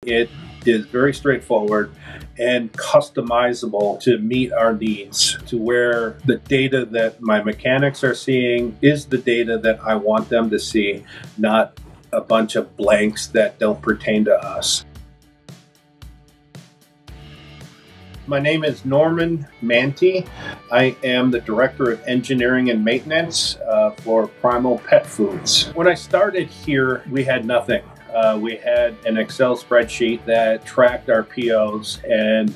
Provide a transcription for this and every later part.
It is very straightforward and customizable to meet our needs, to where the data that my mechanics are seeing is the data that I want them to see, not a bunch of blanks that don't pertain to us. My name is Norman Manty. I am the Director of Engineering and Maintenance for Primal Pet Foods. When I started here, we had nothing. We had an Excel spreadsheet that tracked our POs, and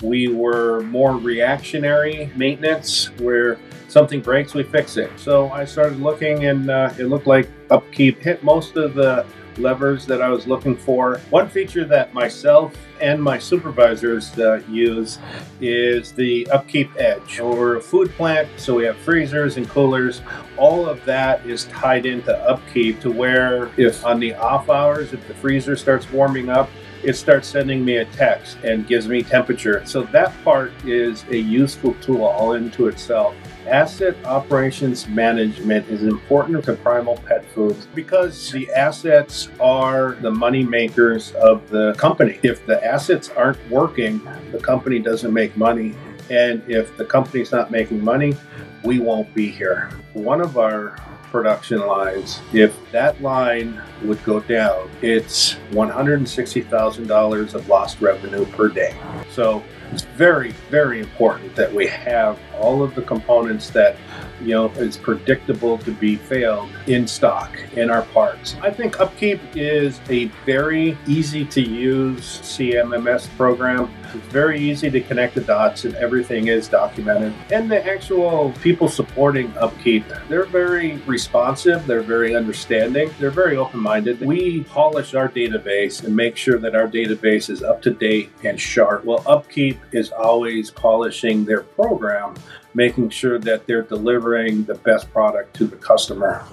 we were more reactionary maintenance, where something breaks, we fix it. So I started looking, and it looked like UpKeep hit most of the levers that I was looking for. One feature that myself and my supervisors use is the UpKeep Edge. We're a food plant, so we have freezers and coolers. All of that is tied into UpKeep, to where if on the off hours, if the freezer starts warming up, it starts sending me a text and gives me temperature. So that part is a useful tool all into itself. Asset operations management is important to Primal Pet Foods because the assets are the money makers of the company. If the assets aren't working, the company doesn't make money. And if the company's not making money, we won't be here. One of our production lines, if that line would go down, it's $160,000 of lost revenue per day. So it's very, very important that we have all of the components that, you know, is predictable to be failed in stock in our parts. I think UpKeep is a very easy to use CMMS program. It's very easy to connect the dots, and everything is documented. And the actual people supporting UpKeep, they're very responsive, they're very understanding, they're very open-minded. We polish our database and make sure that our database is up to date and sharp. Well, UpKeep is always polishing their program, making sure that they're delivering the best product to the customer.